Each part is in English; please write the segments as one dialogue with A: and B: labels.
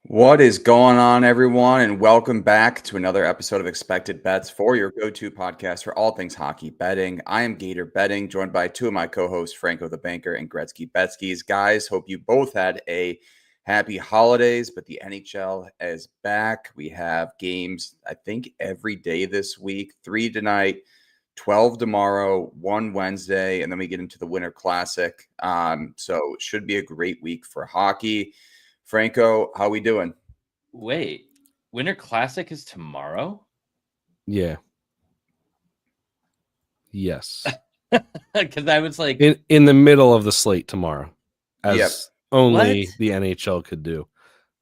A: What is going on, everyone? And welcome back to another episode of Expected Bets for your go-to podcast for all things hockey betting. I am Gator Betting, joined by two of my co-hosts, Franco the Banker and Gretzky Betskis. Guys, hope you both had a happy holidays, but the NHL is back. We have games, I think, every day this week, 3 tonight, 12 tomorrow, 1 Wednesday, and then we get into the Winter Classic. So it should be a great week for hockey. Franco, how we doing?
B: Wait, Winter Classic is tomorrow?
C: Yeah. Yes.
B: Because I was like,
C: in the middle of the slate tomorrow, as
A: Yep.
C: only
B: What?
C: the NHL could do.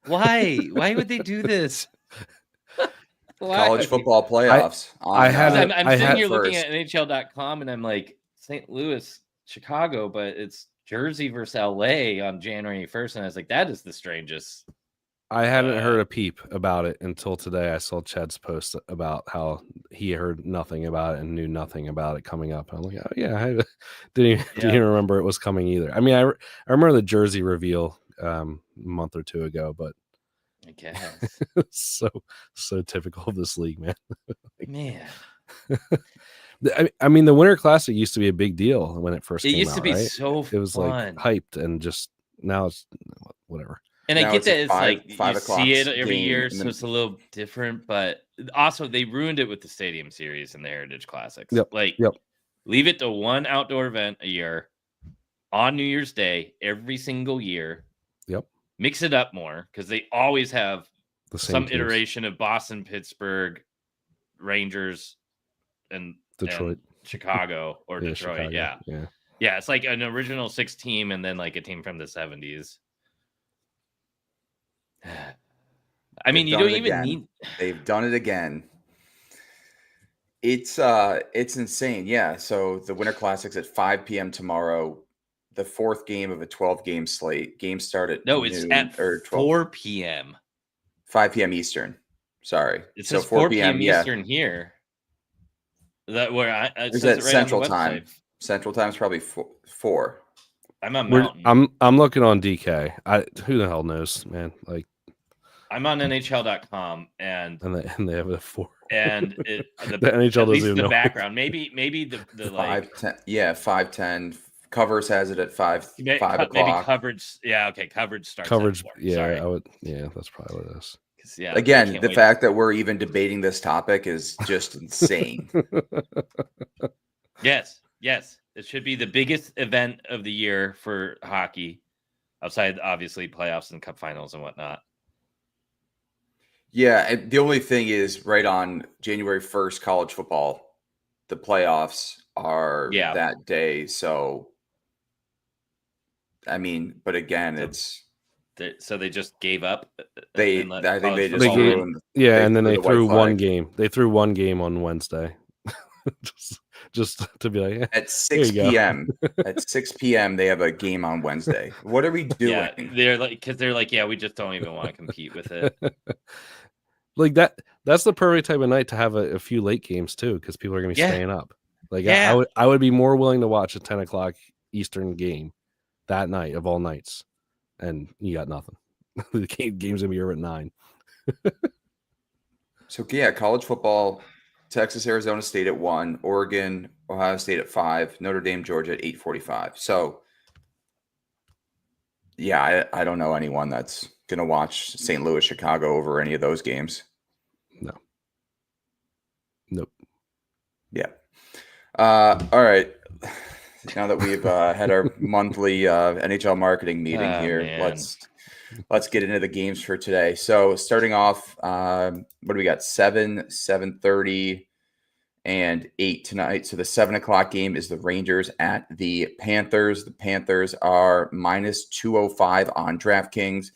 B: why? Why would they do this? Why?
A: College football playoffs.
C: I had
B: I'm
C: I
B: sitting
C: had
B: here looking
A: first.
B: at NHL.com and I'm like, St. Louis, Chicago, but it's Jersey versus LA on January 1st. And I was like, that is the strangest.
C: I hadn't heard a peep about it until today. I saw Chad's post about how he heard nothing about it and knew nothing about it coming up. I'm like, oh yeah, I didn't even remember it was coming either. I mean, I remember the jersey reveal a month or two ago, but
B: I guess.
C: so typical of this league, man.
B: Man.
C: I mean, the Winter Classic used to be a big deal when it first came out.
B: It used to be
C: right?
B: so fun.
C: It was like hyped, and just now it's whatever.
B: And
A: Now
B: I get
A: it's
B: that
A: a
B: it's
A: five
B: like you
A: o'clock
B: see it every
A: game,
B: year,
A: and
B: so
A: then-
B: it's a little different. But also, they ruined it with the Stadium Series and the Heritage Classics.
C: Yep.
B: Leave it to one outdoor event a year on New Year's Day every single year.
C: Yep.
B: Mix it up more because they always have
C: The same
B: some
C: teams.
B: iteration of Boston, Pittsburgh, Rangers, and
C: Detroit,
B: and Chicago or
C: Yeah,
B: Detroit.
C: Chicago.
B: Yeah. Yeah, it's like an original 6 team and then like a team from the 70s. I mean, you
A: They've
B: don't
A: done it
B: even
A: again.
B: need.
A: They've done it again. It's insane. Yeah. So the Winter Classic's at 5 p.m. tomorrow. The fourth game of a 12-game slate. Games start at
B: No, it's
A: noon,
B: at
A: or 12,
B: 4 p.m.
A: 5 p.m. Eastern. Sorry.
B: It
A: So
B: says 4 p.m.
A: yeah.
B: Eastern here. That where it
A: Is
B: says
A: that
B: it right
A: Central
B: on the
A: Time?
B: website.
A: Central Time's probably 4.
B: I'm on Mountain.
C: I'm looking on DK. Who the hell knows, man? Like,
B: I'm on NHL.com and
C: and they have a 4.
B: the
C: The NHL
B: at
C: doesn't
B: least
C: even
B: the
C: know.
B: background. Maybe the like
A: 5:10. Yeah, 5:10. Covers has it at 5 o'clock.
B: maybe coverage. Yeah, okay. Coverage starts.
C: Coverage.
B: At 4.
C: Yeah,
B: Sorry.
C: I would. Yeah, that's probably what it is.
B: Yeah. I
A: Again,
B: can't
A: the
B: wait.
A: fact that we're even debating this topic is just insane.
B: Yes. It should be the biggest event of the year for hockey, outside obviously playoffs and cup finals and whatnot.
A: Yeah, and the only thing is right on January 1st, college football, the playoffs are that day. So, I mean, but again,
B: So they just gave up.
A: I think they just ruined.
C: And then they
A: the white
C: threw one
A: flag.
C: game. They threw one game on Wednesday, just to be like,
A: At 6
C: you go.
A: p.m. At 6 p.m. they have a game on Wednesday. What are we doing?
B: Yeah, they're like, yeah, we just don't even want to compete with it.
C: Like that's the perfect type of night to have a few late games too, because people are gonna be staying up. Like I would be more willing to watch a 10 o'clock Eastern game that night of all nights, and you got nothing. The game's gonna be over at 9.
A: So yeah, college football, Texas, Arizona State at 1, Oregon, Ohio State at 5, Notre Dame, Georgia at 8:45. So yeah, I don't know anyone that's going to watch St. Louis, Chicago over any of those games.
C: No. Nope.
A: Yeah. All right. Now that we've had our monthly NHL marketing meeting here,
B: man.
A: let's get into the games for today. So starting off, what do we got? 7, 7:30, and 8 tonight. So the 7 o'clock game is the Rangers at the Panthers. The Panthers are minus 205 on DraftKings.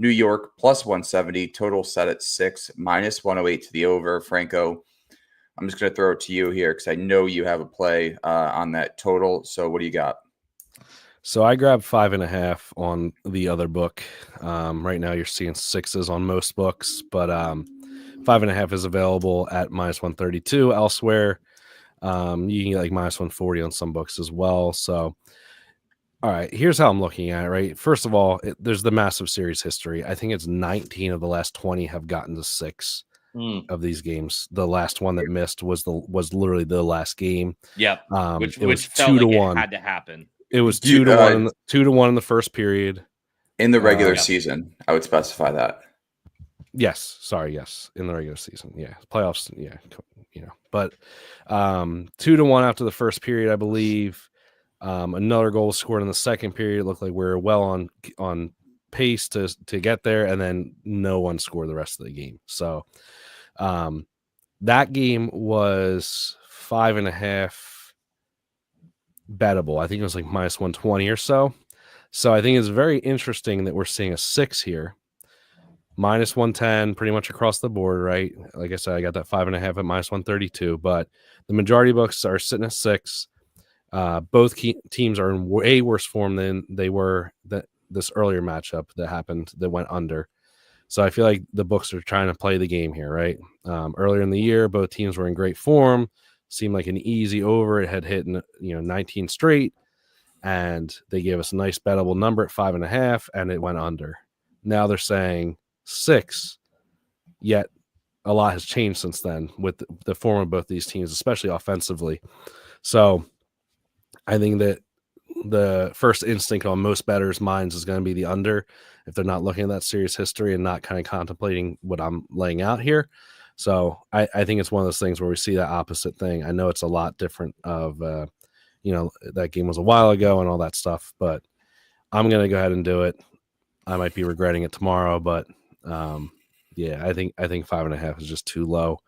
A: New York plus 170. Total set at 6, minus 108 to the over. Franco, I'm just going to throw it to you here because I know you have a play on that total. So what do you got?
C: So I grabbed 5.5 on the other book. Right now you're seeing 6s on most books, but 5.5 is available at minus 132 elsewhere. You can get like minus 140 on some books as well. So All right, here's how I'm looking at it, right? First of all, there's the massive series history. I think it's 19 of the last 20 have gotten to 6 of these games. The last one that missed was literally the last game.
B: Yep.
C: It
B: Which
C: was
B: felt
C: 2 to
B: like it
C: 1.
B: had to happen.
C: It was 2 to 1 2 to 1 in the first period.
A: In the regular season, I would specify that.
C: Yes, in the regular season. Yeah, playoffs, But 2 to 1 after the first period, I believe. Another goal was scored in the second period. It looked like we were well on pace to get there, and then no one scored the rest of the game. So that game was 5.5 bettable. I think it was like minus 120 or so. So I think it's very interesting that we're seeing a 6 here. Minus 110 pretty much across the board, right? Like I said, I got that 5.5 at minus 132, but the majority of books are sitting at 6. Both teams are in way worse form than they were this earlier matchup that happened that went under. So I feel like the books are trying to play the game here, right? Earlier in the year, both teams were in great form. Seemed like an easy over. It had hit 19 straight, and they gave us a nice bettable number at 5.5, and it went under. Now they're saying 6, yet a lot has changed since then with the form of both these teams, especially offensively. So I think that the first instinct on most bettors' minds is going to be the under if they're not looking at that series history and not kind of contemplating what I'm laying out here. So I think it's one of those things where we see that opposite thing. I know it's a lot different of, that game was a while ago and all that stuff, but I'm going to go ahead and do it. I might be regretting it tomorrow, but I think 5.5 is just too low.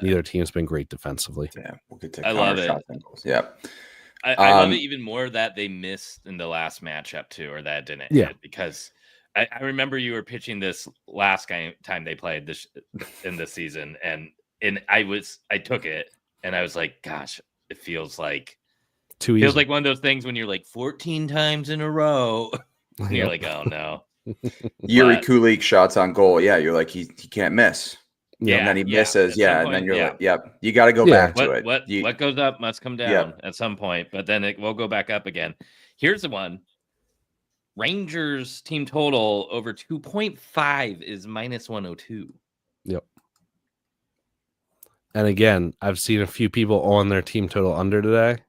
C: Neither team's been great defensively.
A: Yeah, we'll get to
B: I love it.
A: Yeah.
B: I love it even more that they missed in the last matchup too, or that didn't hit, because I remember you were pitching this last time they played this in the season, and I took it and I was like, gosh, it feels like
C: too easy.
B: Feels like one of those things when you're like 14 times in a row, and you're like, oh no.
A: Yuri Kulik shots on goal. Yeah, you're like he can't miss.
B: Yeah,
A: and then he misses. Yeah,
B: point,
A: and then you're like, yep, you got to go back to it.
B: What goes up must come down at some point, but then it will go back up again. Here's the one. Rangers team total over 2.5 is minus 102.
C: Yep. And again, I've seen a few people on their team total under today,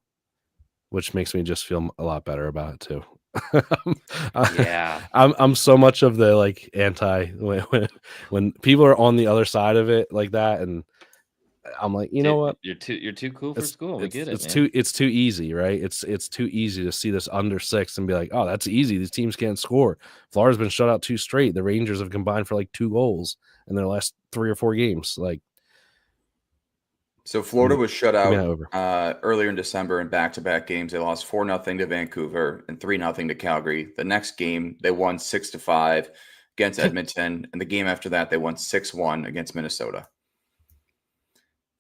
C: which makes me just feel a lot better about it too.
B: Yeah,
C: I'm so much of the like anti when people are on the other side of it like that, and I'm like, you know what?
B: You're too cool for school. We get it.
C: It's too easy, right? It's too easy to see this under 6 and be like, oh, that's easy. These teams can't score. Florida's been shut out 2 straight. The Rangers have combined for like 2 goals in their last 3 or 4 games. Like,
A: so Florida was shut out earlier in December in back-to-back games. They lost 4-0 to Vancouver and 3-0 to Calgary. The next game, they won 6-5 against Edmonton. And the game after that, they won 6-1 against Minnesota.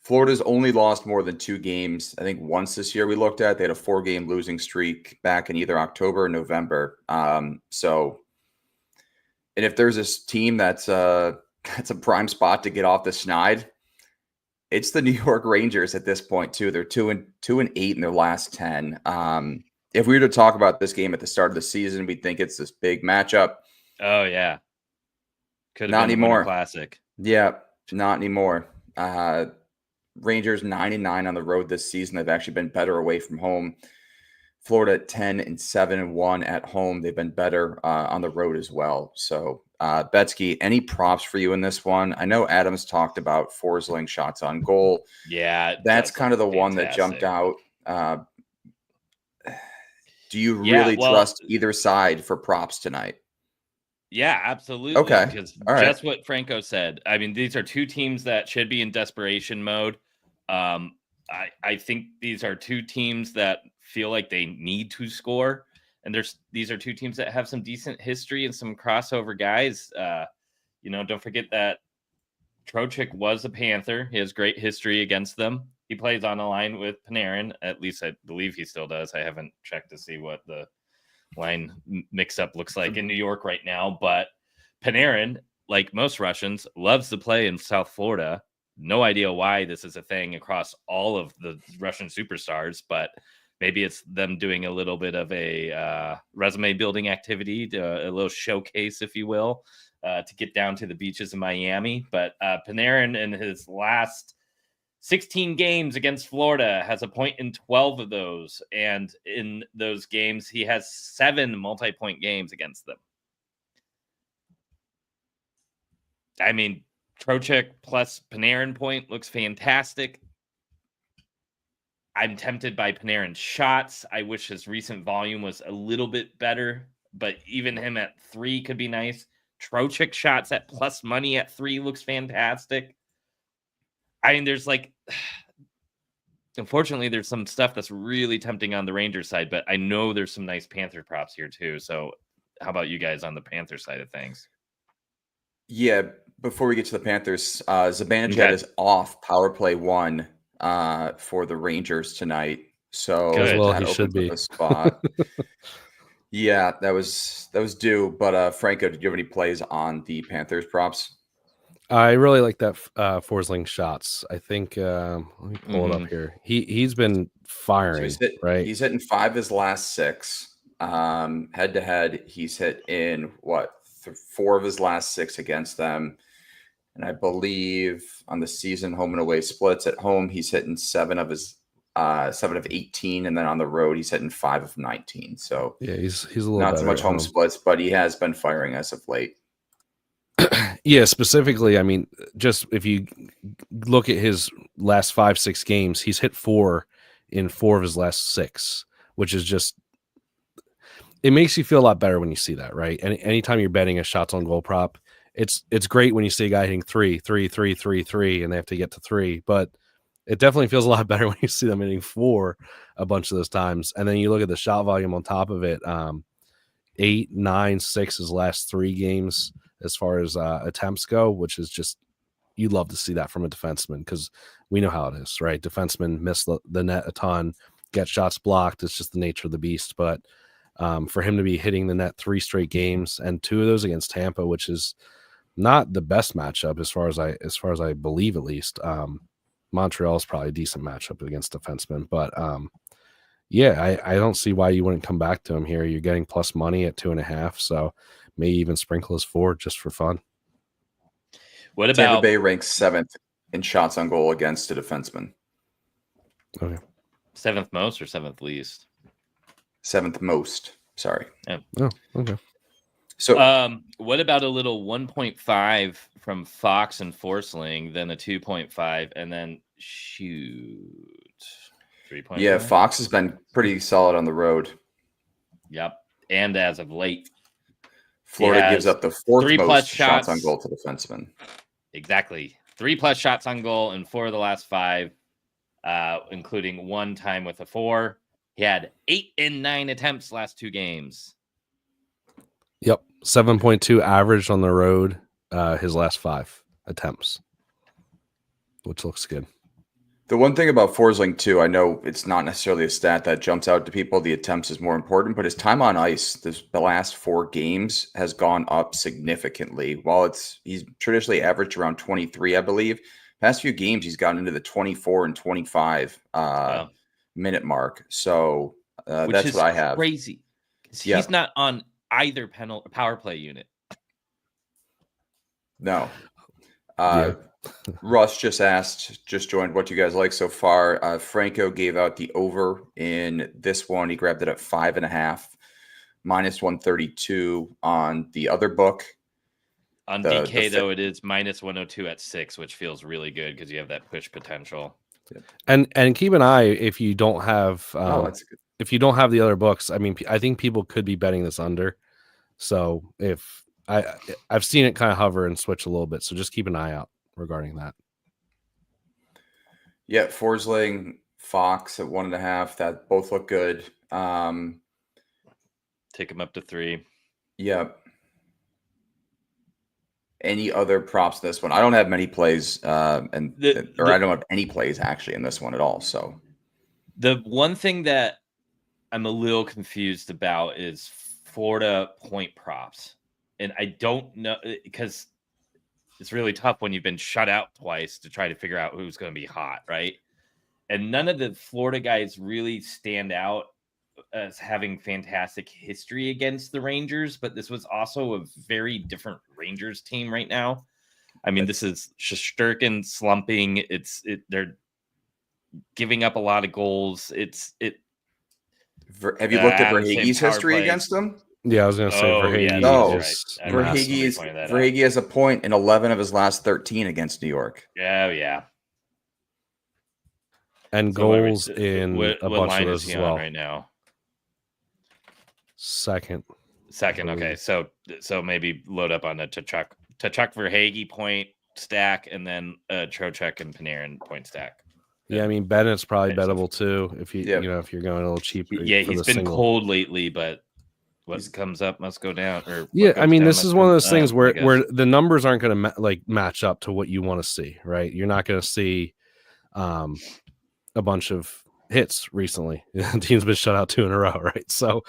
A: Florida's only lost more than 2 games. I think once this year we looked at, they had a 4-game losing streak back in either October or November. And if there's this team that's a prime spot to get off the schneid, it's the New York Rangers at this point too. They're 2-8 in their last 10. If we were to talk about this game at the start of the season, we'd think it's this big matchup.
B: Oh yeah, could have
A: not
B: been
A: anymore.
B: Classic.
A: Yeah, not anymore. Rangers 9-9 on the road this season. They've actually been better away from home. Florida 10-7-1 at home. They've been better on the road as well. So, Betsky, any props for you in this one? I know Adams talked about Forsling shots on goal.
B: Yeah,
A: that's kind of the one that jumped out. Do you really trust either side for props tonight?
B: Yeah, absolutely.
A: Okay.
B: Because just what Franco said. I mean, these are 2 teams that should be in desperation mode. I think these are 2 teams that feel like they need to score. And these are 2 teams that have some decent history and some crossover guys. Don't forget that Trocheck was a Panther. He has great history against them. He plays on a line with Panarin. At least I believe he still does. I haven't checked to see what the line mix-up looks like in New York right now. But Panarin, like most Russians, loves to play in South Florida. No idea why this is a thing across all of the Russian superstars, but Maybe it's them doing a little bit of a resume building activity, a little showcase, if you will, to get down to the beaches of Miami. But Panarin in his last 16 games against Florida has a point in 12 of those. And in those games, he has 7 multi-point games against them. I mean, Trocheck plus Panarin point looks fantastic. I'm tempted by Panarin's shots. I wish his recent volume was a little bit better, but even him at 3 could be nice. Trocheck shots at plus money at 3 looks fantastic. I mean, there's unfortunately, there's some stuff that's really tempting on the Rangers side, but I know there's some nice Panther props here too. So how about you guys on the Panther side of things?
A: Yeah, before we get to the Panthers, Zibanejad is off power play 1 for the Rangers tonight. So
B: Good.
C: Well,
A: that
C: he should
A: opens
C: be
A: up a spot. Yeah, that was due. But Franco, did you have any plays on the Panthers props?
C: I really like that Forsling shots. I think let me pull it up here. He's been firing, right?
A: He's hitting 5 of his last 6. Head to head, he's hit in 4 of his last 6 against them. And I believe on the season home and away splits at home, he's hitting 7 of 18, and then on the road he's hitting 5 of 19. So
C: yeah, he's a little
A: not so much home splits, but he has been firing as of late.
C: Yeah, specifically, I mean, just if you look at his last 5-6 games, he's hit 4 in 4 of his last 6, which is just, it makes you feel a lot better when you see that, right? And anytime you're betting a shots on goal prop, it's great when you see a guy hitting 3, 3, 3, 3, 3, and they have to get to 3, but it definitely feels a lot better when you see them hitting 4 a bunch of those times. And then you look at the shot volume on top of it, 8, 9, 6 his last 3 games as far as attempts go, which is just, you'd love to see that from a defenseman, because we know how it is, right? Defensemen miss the net a ton, get shots blocked. It's just the nature of the beast. But for him to be hitting the net 3 straight games, and 2 of those against Tampa, which is not the best matchup as far as I believe, at least. Montreal is probably a decent matchup against defensemen, but yeah, I don't see why you wouldn't come back to him here. You're getting plus money at 2.5, so maybe even sprinkle his 4 just for fun.
B: What about
A: Tampa Bay ranks 7th in shots on goal against a defenseman?
C: Okay,
B: 7th most or 7th least?
A: 7th most. Sorry.
B: Yeah.
C: Oh, okay.
A: So,
B: what about a little 1.5 from Fox and Forsling, then a 2.5, and then shoot 3.5?
A: yeah, Fox has been pretty solid on the road.
B: Yep. And as of late,
A: Florida gives up the 4th most shots on
B: shots
A: goal to defensemen.
B: Exactly. 3+ shots on goal in 4 of the last 5, including 1 time with a 4. He had 8 and 9 attempts last 2 games.
C: Yep, 7.2 average on the road his last 5 attempts, which looks good.
A: The one thing about Forsling, too, I know it's not necessarily a stat that jumps out to people. The attempts is more important, but his time on ice, the last 4 games has gone up significantly. While he's traditionally averaged around 23, I believe. Past few games, he's gotten into the 24 and 25 minute mark. So that's what I have.
B: Crazy. Yeah. He's not on either power play unit.
A: No. Russ just joined, what you guys like so far. Franco gave out the over in this one. He grabbed it at 5.5, minus 132 on the other book.
B: On DK, though, it is minus 102 at 6, which feels really good because you have that push potential.
C: And keep an eye if you don't have
A: that's good.
C: If you don't have the other books. I mean, I think people could be betting this under. So if I've seen it kind of hover and switch a little bit, so just keep an eye out regarding that.
A: Yeah, Forsling, Fox at 1.5. That both look good.
B: Take him up to 3.
A: Yeah. Any other props in this one? I don't have many plays, I don't have any plays actually in this one at all. So
B: the one thing that I'm a little confused about is Florida point props. And I don't know, because it's really tough when you've been shut out twice to try to figure out who's going to be hot, right? And none of the Florida guys really stand out as having fantastic history against the Rangers, but this was also a very different Rangers team right now. I mean, this is Shesterkin slumping. They're giving up a lot of goals.
A: Have you looked at Verhaeghe's history against them?
C: Yeah, I was going to say
A: Verhaeghe has a point in 11 of his last 13 against New York.
B: Oh, yeah.
C: And so goals in a bunch of those as well.
B: Right now,
C: second.
B: Okay, so maybe load up on the Tkachuk Verhaeghe point stack, and then Trocheck and Panarin point stack.
C: Yeah, I mean Bennett's probably bettable too if you if you're going a little cheaper.
B: Yeah, he's been cold lately, but what comes up must go down.
C: I mean this is one of those things where the numbers aren't going to match up to what you want to see, right? You're not going to see a bunch of hits recently. The team's been shut out 2 in a row, right? So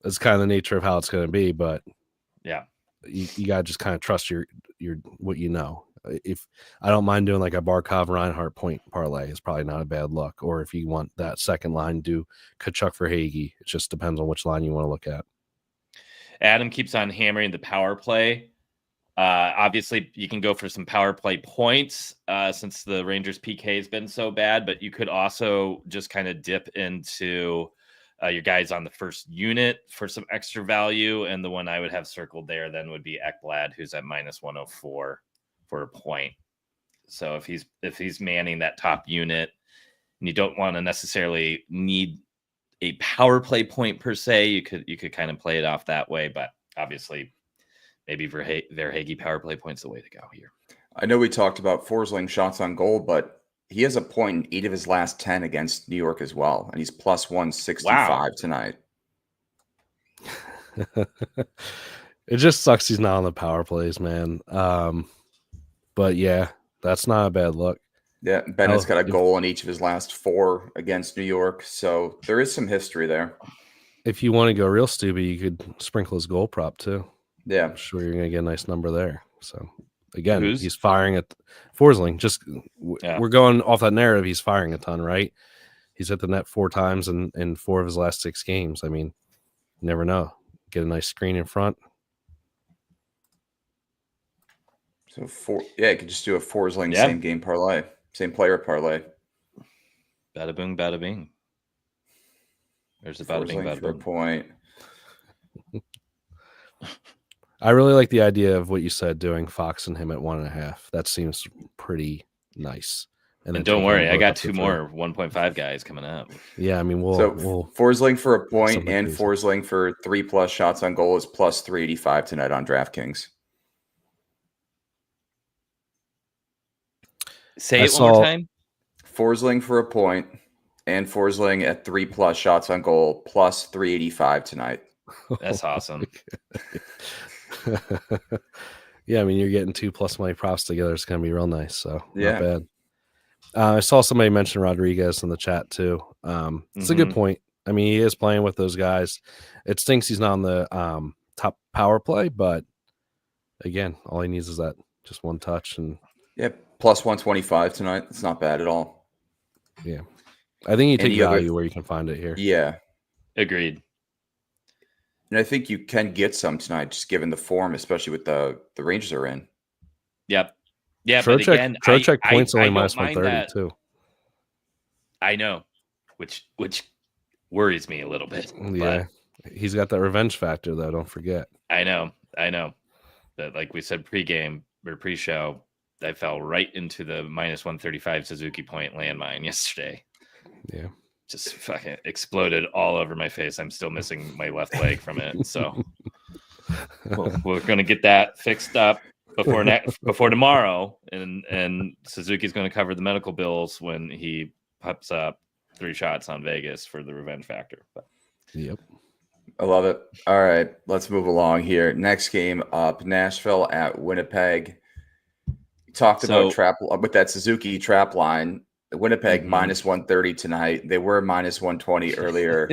C: it's kind of the nature of how it's going to be, but
B: yeah,
C: you got to just kind of trust your what you know. If I don't mind doing like a Barkov Reinhardt point parlay, is probably not a bad look. Or if you want that second line, do Tkachuk Verhaeghe. It just depends on which line you want to look at.
B: Adam keeps on hammering the power play. Obviously, you can go for some power play points since the Rangers PK has been so bad, but you could also just kind of dip into your guys on the first unit for some extra value. And the one I would have circled there then would be Ekblad, who's at -104 for a point. So if he's manning that top unit, and you don't want to necessarily need a power play point per se, you could kind of play it off that way, but obviously maybe Verhaeghe power play point's the way to go here.
A: I know we talked about Forsling shots on goal, but he has a point in 8 of his last 10 against New York as well, and he's +165 tonight.
C: It just sucks he's not on the power plays, man. But yeah, that's not a bad look.
A: Yeah, Bennett's got a goal in each of his last 4 against New York, so there is some history there.
C: If you want to go real stupid, you could sprinkle his goal prop too.
A: Yeah,
C: I'm sure you're going to get a nice number there. So again, he's firing at Forsling. We're going off that narrative. He's firing a ton, right? He's hit the net 4 times in 4 of his last 6 games. I mean, you never know. Get a nice screen in front.
A: So you could just do a Forsling same game parlay, same player parlay.
B: Bada boom, bada bing. There's the bada bing, bada
A: for a point.
C: I really like the idea of what you said, doing Fox and him at 1.5. That seems pretty nice.
B: And don't worry, I got 2 more 1.5 guys coming up.
C: Yeah, I mean, we'll
A: Forsling for a point and crazy. Forsling for 3+ shots on goal is +385 tonight on DraftKings.
B: Say it one more time.
A: Forsling for a point and Forsling at 3+ shots on goal +385 tonight.
B: That's awesome.
C: Yeah, I mean, you're getting 2+ money props together. It's going to be real nice. So not bad. I saw somebody mention Rodriguez in the chat too. It's a good point. I mean, he is playing with those guys. It stinks he's not on the top power play, but again, all he needs is that just one touch. And
A: +125 tonight. It's not bad at all.
C: Yeah. I think you take value where you can find it here.
A: Yeah.
B: Agreed.
A: And I think you can get some tonight, just given the form, especially with the Rangers are in.
B: Yep. Yeah,
C: Trocheck points only -130 too.
B: I know, which worries me a little bit.
C: Yeah, he's got that revenge factor though. Don't forget.
B: I know. But like we said pre-game or pre-show, I fell right into the -135 Suzuki point landmine yesterday.
C: Yeah.
B: Just fucking exploded all over my face. I'm still missing my left leg from it. So we're going to get that fixed up before tomorrow. And Suzuki's going to cover the medical bills when he pops up 3 shots on Vegas for the revenge factor. But.
C: Yep.
A: I love it. All right, let's move along here. Next game up, Nashville at Winnipeg. Talked about trap with that Suzuki trap line. Winnipeg -130 tonight. They were -120 earlier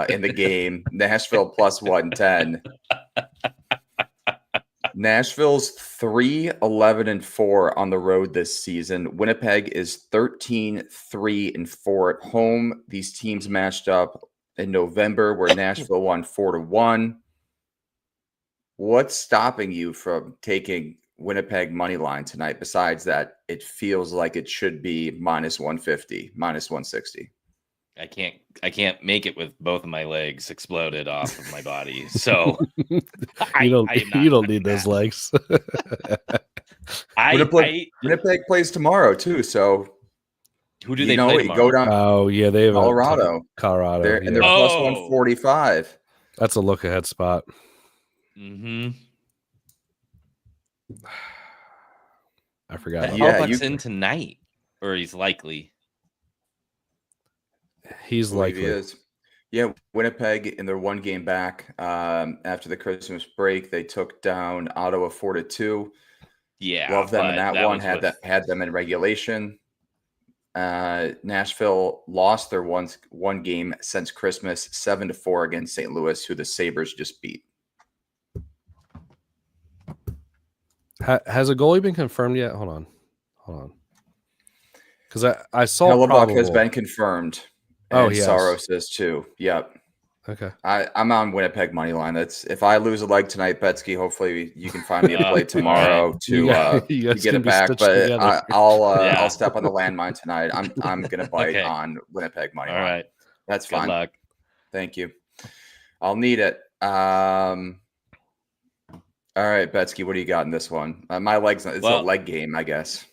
A: in the game. Nashville +110. Nashville's 3-11-4 on the road this season. Winnipeg is 13-3-4 at home. These teams matched up in November where Nashville won 4-1. What's stopping you from taking Winnipeg money line tonight? Besides that, it feels like it should be minus 150, minus 160.
B: I can't make it with both of my legs exploded off of my body. So
C: you don't need those legs.
A: Winnipeg plays tomorrow too. So
B: who do they play tomorrow?
A: Go down.
C: Oh yeah, they have
A: Colorado.
C: Colorado.
A: They're plus 145.
C: That's a look ahead spot.
B: Mm-hmm.
C: I forgot.
B: Hellbuck's in tonight, or he's likely.
C: He's likely.
A: He is. Yeah, Winnipeg in their one game back after the Christmas break, they took down Ottawa 4-2.
B: Yeah,
A: love them in that one. Had them in regulation. Nashville lost their one game since Christmas, 7-4 against St. Louis, who the Sabres just beat.
C: Has a goalie been confirmed yet? Hold on. Because I saw
A: Hellebuck has been confirmed.
C: Oh,
A: yeah. Saros is too. Yep.
C: Okay.
A: I'm on Winnipeg money line. That's if I lose a leg tonight, Betsky. Hopefully you can find me a play tomorrow to get it back. But I'll step on the landmine tonight. I'm gonna bite on Winnipeg money line. All right, that's fine.
B: Good luck.
A: Thank you. I'll need it. All right, Betsky, what do you got in this one? My legs. It's a leg game, I guess.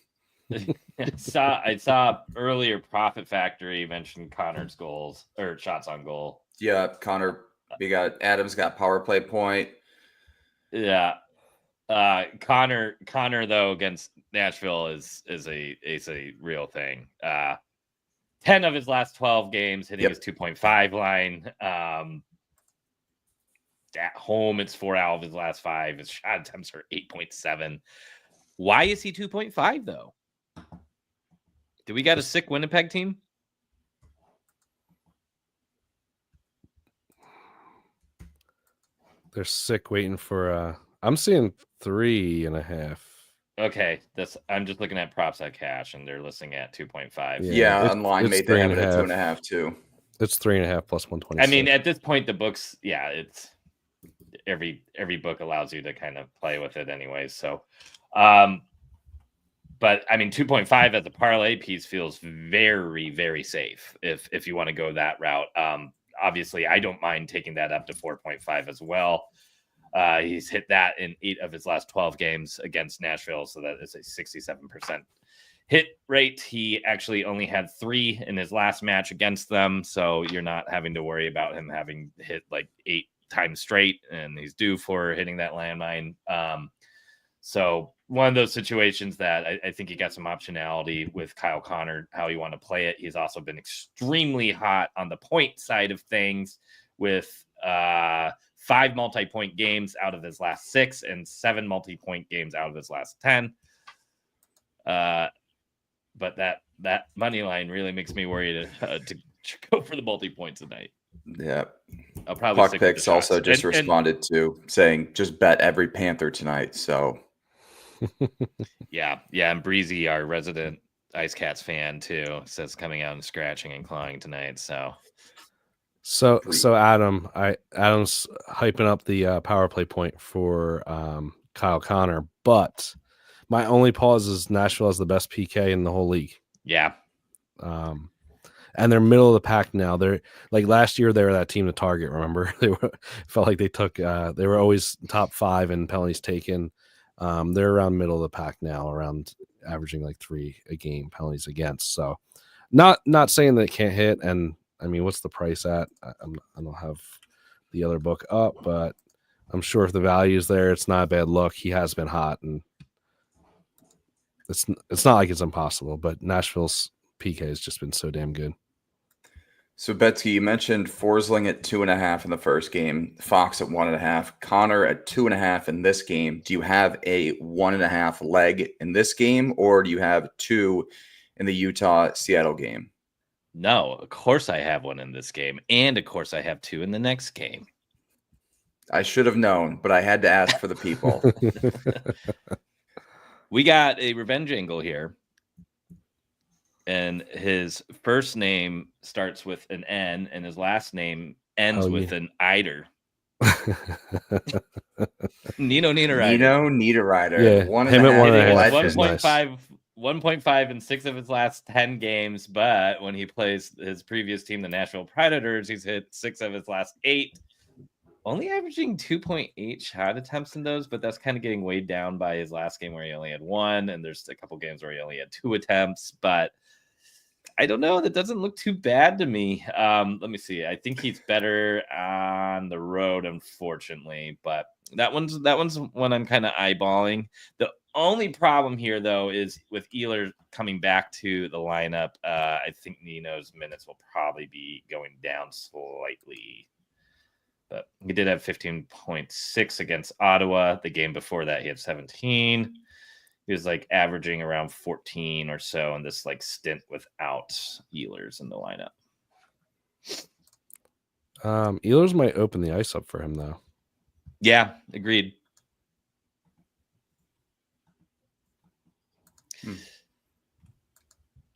B: I saw earlier Profit Factory mentioned Connor's goals or shots on goal.
A: Yeah, Connor. We got Adams got power play point.
B: Yeah, Connor though against Nashville is a real thing. 10 of his last 12 games hitting his 2.5 line. At home, it's 4 out of his last 5. His shot attempts are 8.7. Why is he 2.5 though? Do we got a sick Winnipeg team?
C: They're sick waiting for I'm seeing 3.5.
B: Okay, I'm just looking at props at cash and they're listing at 2.5.
A: Yeah, online made they have it at 2.5 too.
C: It's 3.5 plus 120.
B: I mean, at this point, the books, it's every book allows you to kind of play with it anyway. So, but I mean, 2.5 as a parlay piece feels very, very safe if you want to go that route. Obviously, I don't mind taking that up to 4.5 as well. He's hit that in 8 of his last 12 games against Nashville, so that is a 67% hit rate. He actually only had 3 in his last match against them, so you're not having to worry about him having hit like 8 times straight, and he's due for hitting that landmine. So one of those situations that I think you got some optionality with Kyle Connor, how you want to play it. He's also been extremely hot on the point side of things with 5 multi-point games out of his last 6 and 7 multi-point games out of his last 10. But that money line really makes me worried to go for the multi-points tonight.
A: Yeah.
B: I'll probably
A: Puck Picks also just responded to saying just bet every Panther tonight. So
B: yeah, and Breezy, our resident Ice Cats fan too, says coming out and scratching and clawing tonight. So
C: Adam's hyping up the power play point for Kyle Connor, but my only pause is Nashville has the best PK in the whole league.
B: Yeah.
C: And they're middle of the pack now. They're like last year they were that team to target, remember? Felt like they took they were always top 5 in penalties taken. They're around middle of the pack now, around averaging like 3 a game penalties against. So not saying that it can't hit. And I mean, what's the price at? I don't have the other book up, but I'm sure if the value is there, it's not a bad look. He has been hot, and it's not like it's impossible, but Nashville's PK has just been so damn good.
A: So Betsky, you mentioned Forsling at 2.5 in the first game, Fox at 1.5, Connor at 2.5 in this game. Do you have a 1.5 leg in this game, or do you have 2 in the Utah-Seattle game?
B: No, of course I have 1 in this game, and of course I have 2 in the next game.
A: I should have known, but I had to ask for the people.
B: We got a revenge angle here. And his first name starts with an N, and his last name ends with an Eider. Nino
A: Niederreiter.
C: Yeah,
A: him at
C: 1.5 is
B: 1.5 in 6 of his last 10 games, but when he plays his previous team, the Nashville Predators, he's hit 6 of his last 8. Only averaging 2.8 shot attempts in those, but that's kind of getting weighed down by his last game where he only had 1, and there's a couple games where he only had 2 attempts, but I don't know. That doesn't look too bad to me. Let me see. I think he's better on the road, unfortunately, but that one's one I'm kind of eyeballing. The only problem here, though, is with Ehlers coming back to the lineup. I think Nino's minutes will probably be going down slightly. But he did have 15.6 against Ottawa. The game before that, he had 17. He was like averaging around 14 or so in this like stint without Ehlers in the lineup.
C: Ehlers might open the ice up for him, though.
B: Yeah, agreed.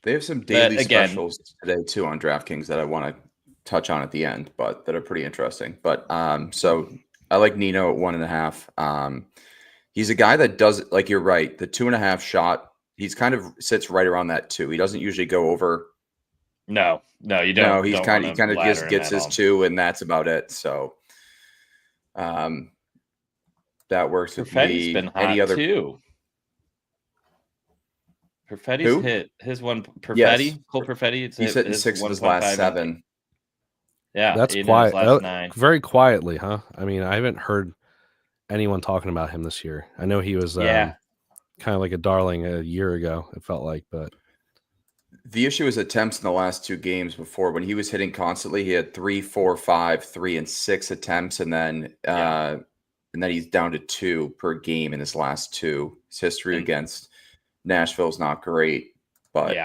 A: They have some daily specials today too on DraftKings that I want to touch on at the end, but that are pretty interesting. But so I like Nino at 1.5. He's a guy that does, like, you're right, the 2.5 shot. He's kind of sits right around that 2. He doesn't usually go over.
B: No, you don't.
A: No, he kind of just gets his 2, and that's about it. So, that works with
B: me. Been hot any other too. Perfetti's
A: Who?
B: hit his one. Perfetti,
A: yes.
B: Cole Perfetti.
A: He's hitting 6 of his last 7.
B: Yeah,
C: that's quiet. 9. Very quietly, huh? I mean, I haven't heard anyone talking about him this year. I know he was kind of like a darling a year ago, it felt like, but
A: the issue is attempts in the last 2 games. Before, when he was hitting constantly, he had 3, 4, 5, 3, and 6 attempts, and then he's down to 2 per game in his last 2. His history against Nashville is not great, but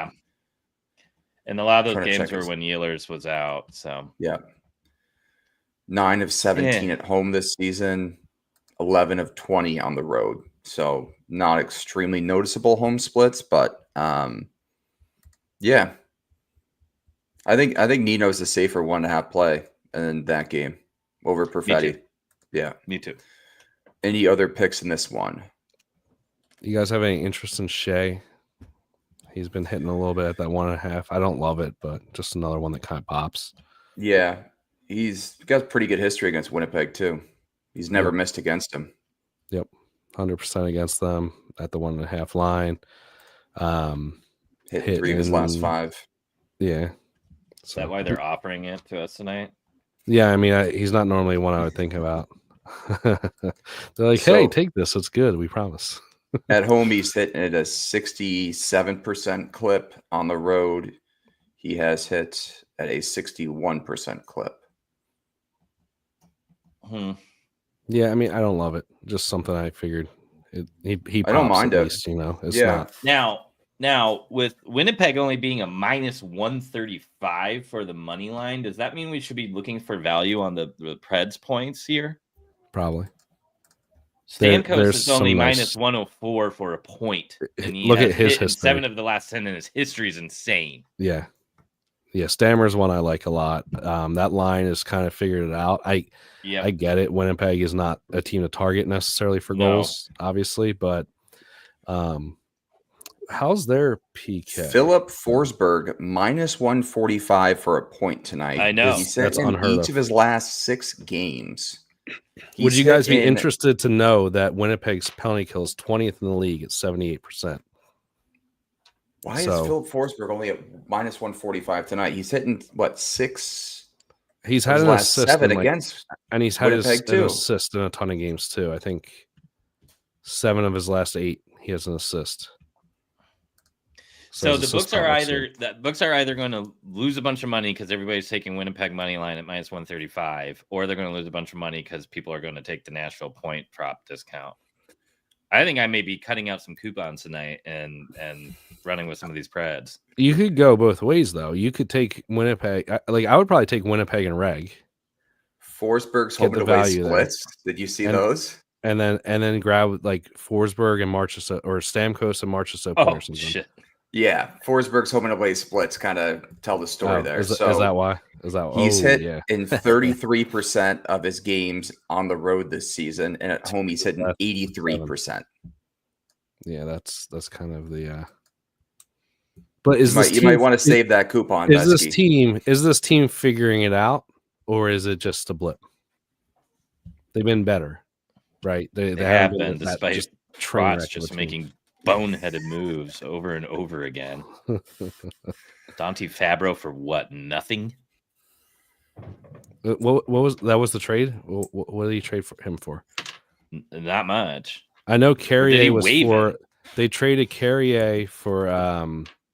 B: and a lot of those games were when Ehlers was out. So
A: 9 of 17 at home this season. 11 of 20 on the road. So not extremely noticeable home splits, but I think Nino's a safer 1.5 play in that game over Perfetti.
B: Me too.
A: Any other picks in this one?
C: You guys have any interest in Shea? He's been hitting a little bit at that 1.5. I don't love it, but just another one that kind of pops.
A: Yeah, he's got pretty good history against Winnipeg too. He's never missed against him.
C: Yep. 100% against them at the 1.5 line.
A: Hit 3 of his last 5.
C: Yeah.
B: Is that why they're offering it to us tonight?
C: Yeah, I mean, he's not normally one I would think about. They're like, hey, take this. It's good. We promise.
A: At home, he's hitting at a 67% clip. On the road, he has hit at a 61% clip.
C: Yeah, I mean, I don't love it. Just something I figured. He pops,
A: I don't mind
C: at least, you know. It's not.
B: Now, with Winnipeg only being a minus 135 for the money line, does that mean we should be looking for value on the Preds points here?
C: Probably.
B: Stamkos is only minus 104 for a point. And
C: Look at his history.
B: 7 of the last 10, and his history is insane.
C: Yeah. Yeah, Stammer's one I like a lot. That line is kind of figured it out. I get it. Winnipeg is not a team to target necessarily for goals, obviously, but how's their PK?
A: Philip Forsberg minus 145 for a point tonight.
B: I know.
A: He's set in each of his last 6 games.
C: Would you guys be interested to know that Winnipeg's penalty kill is 20th in the league at 78%?
A: Why is Philip Forsberg only at minus 145 tonight? He's hitting, 6?
C: He's had an assist
A: 7 against,
C: and he's had an assist in a ton of games too. I think 7 of his last 8, he has an assist.
B: So the books are either going to lose a bunch of money because everybody's taking Winnipeg money line at minus 135, or they're going to lose a bunch of money because people are going to take the Nashville point prop discount. I think I may be cutting out some coupons tonight and running with some of these Preds.
C: You could go both ways, though. You could take Winnipeg. I would probably take Winnipeg and Reg.
A: Forsberg's
C: Get
A: home
C: the
A: and away
C: value there.
A: splits. Did you see those?
C: And then grab like Forsberg and Marchessault or Stamkos and Marchessault
B: Oh
C: players.
B: shit!
A: Yeah, Forsberg's home and away splits kind of tell the story there.
C: Is
A: So
C: that why? Is that
A: he's hit
C: yeah.
A: in 33% of his games on the road this season, and at home he's hitting 83%.
C: Yeah, that's kind of the. But is
A: you might want to save that coupon.
C: Is this team figuring it out, or is it just a blip? They've been better, right? They
B: have been, despite
C: just
B: Trotz just making boneheaded moves over and over again. Dante Fabro for what? Nothing.
C: What was that? Was the trade? What did he trade for him for?
B: Not much.
C: I know Carrier was for. They traded Carrier for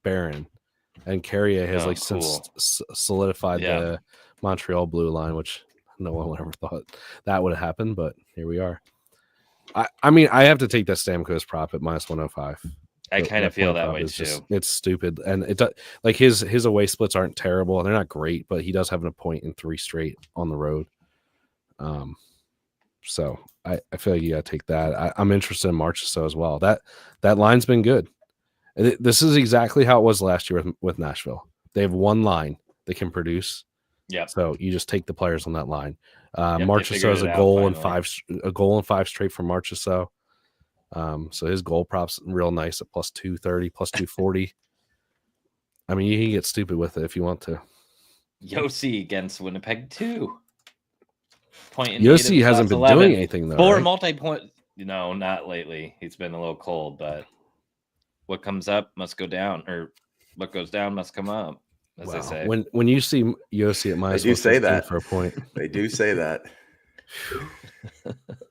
C: Barron, and Carrier has since solidified the Montreal blue line, which no one ever thought that would have happened, but here we are. I mean, I have to take that Stamkos prop at -105.
B: I kind of feel that way too.
C: It's stupid, and it like his away splits aren't terrible. They're not great, but he does have a point in 3 straight on the road. So I feel like you got to take that. I'm interested in Marchessault as well. That line's been good. This is exactly how it was last year with Nashville. They have one line that can produce.
B: Yeah.
C: So you just take the players on that line. Marchessault has a goal and 5 straight for Marchessault. So his goal props real nice at +230, +240. I mean, you can get stupid with it if you want to.
B: Yossi against Winnipeg too.
C: Yossi hasn't been doing anything though.
B: 4 multi-point. No, not lately. He's been a little cold, but what comes up must go down, or what goes down must come up, as they say.
C: When you see Yossi at
A: they do say that
C: for a point.
A: They do say that.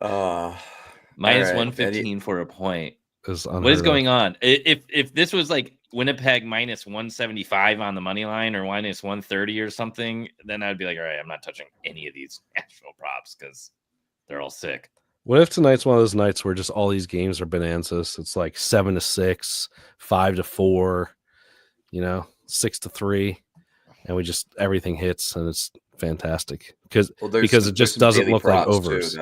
B: -115 for a point. What is going on? If this was like Winnipeg -175 on the money line or -130 or something, then I'd be like, all right, I'm not touching any of these Nashville props because they're all sick.
C: What if tonight's one of those nights where just all these games are bonanzas? It's like 7-6, 5-4, 6-3, and we just everything hits and it's fantastic because it just doesn't look like overs.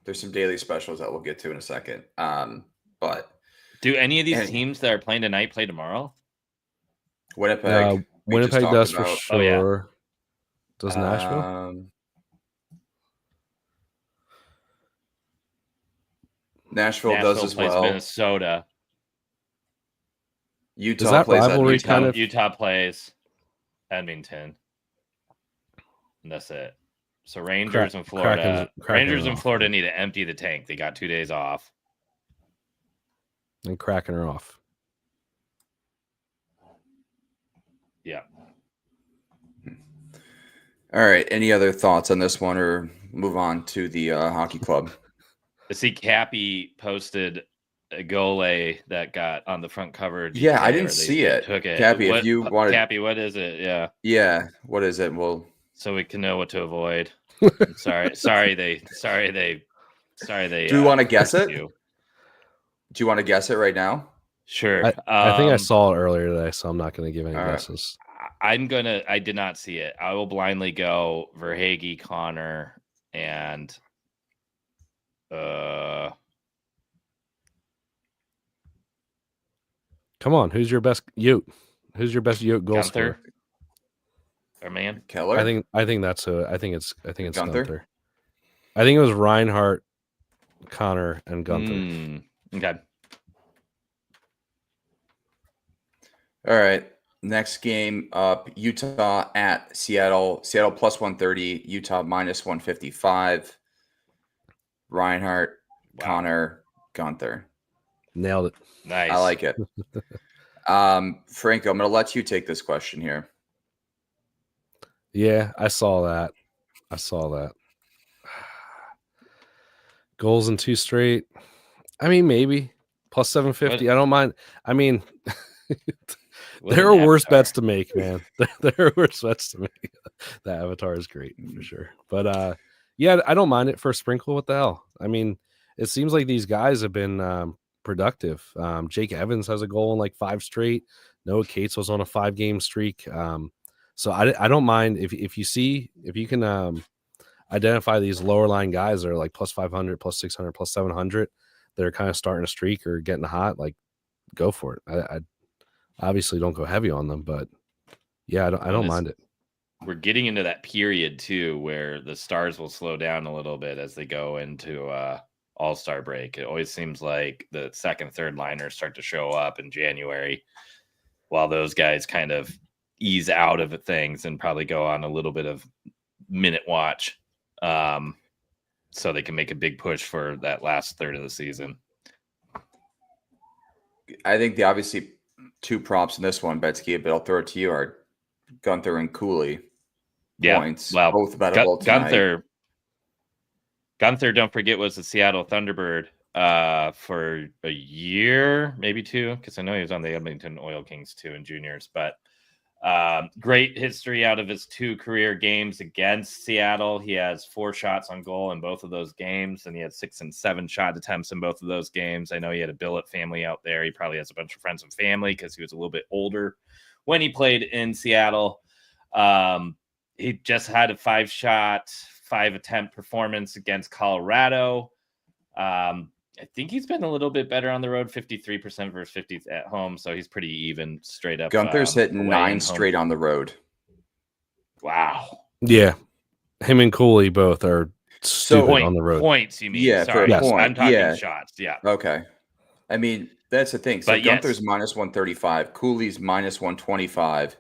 A: There's some daily specials that we'll get to in a second. But
B: do any of these teams that are playing tonight play tomorrow?
A: Winnipeg
C: does for sure. Oh, yeah. Does Nashville?
A: Nashville does as
B: plays
A: well.
B: Minnesota.
A: Utah plays
C: rivalry
B: Utah plays Edmonton. And that's it. So Rangers and Florida. Rangers and Florida need to empty the tank. They got 2 days off.
C: And Kraken are off.
B: Yeah.
A: All right. Any other thoughts on this one, or move on to the hockey club?
B: I see Cappy posted a goalie that got on the front cover.
A: Yeah, I didn't see it.
B: Took it.
A: Cappy, if you wanted.
B: Cappy, what is it? Yeah.
A: Yeah. What is it? Well,
B: so we can know what to avoid. Sorry. Do you
A: want to guess it? Do you want to guess it right now?
B: Sure.
C: I think I saw it earlier today, so I'm not going to give any guesses.
B: I did not see it. I will blindly go Verhaeghe, Connor, and
C: come on, who's your best Yote? Who's your best Yote goal scorer?
B: Or man?
A: Keller?
C: I think that's I think it's
A: Gunther.
C: I think it was Reinhart, Connor, and Gunther.
B: Okay.
A: All right. Next game up, Utah at Seattle. Seattle +130, Utah -155. Reinhart, Connor, Gunther.
C: Nailed it.
B: Nice.
A: I like it. Franco, I'm going to let you take this question here.
C: Yeah, I saw that. Goals in 2 straight. I mean, maybe +750. I don't mind. I mean, there are worse bets to make, man. There are worse bets to make. The Avatar is great for sure. But yeah, I don't mind it for a sprinkle. What the hell? I mean, it seems like these guys have been productive. Jake Evans has a goal in like 5 straight. Noah Cates was on a 5-game streak. So I don't mind if you can. identify these lower line guys that are like plus 500, plus 600, plus 700 that are kind of starting a streak or getting hot, like go for it. I obviously don't go heavy on them, but yeah, I don't mind it.
B: We're getting into that period too where the stars will slow down a little bit as they go into All-Star break. It always seems like the second, third liners start to show up in January while those guys kind of ease out of things and probably go on a little bit of minute watch so they can make a big push for that last third of the season.
A: I think the obviously two props in this one, Betsky, but I'll throw it to you, are Gunther and Cooley.
B: Yeah,
A: points,
B: well,
A: both bettable tonight.
B: Gunther, don't forget, was the Seattle Thunderbird for a year, maybe two, because I know he was on the Edmonton Oil Kings too in juniors. But great history out of his 2 career games against Seattle. He has 4 shots on goal in both of those games, and he had 6 and 7 shot attempts in both of those games. I know he had a billet family out there. He probably has a bunch of friends and family because he was a little bit older when he played in Seattle. He just had a 5-shot, 5-attempt performance against Colorado. I think he's been a little bit better on the road, 53% versus 50 at home. So he's pretty even straight up.
A: Gunther's hit 9 straight on the road.
B: Wow.
C: Yeah. Him and Cooley both are stupid on the road.
B: Points, you mean?
A: Yeah,
B: sorry.
A: for a point.
B: I'm talking shots. Yeah.
A: Okay. I mean, that's the thing. So
B: but
A: Gunther's minus 135, Cooley's minus 125.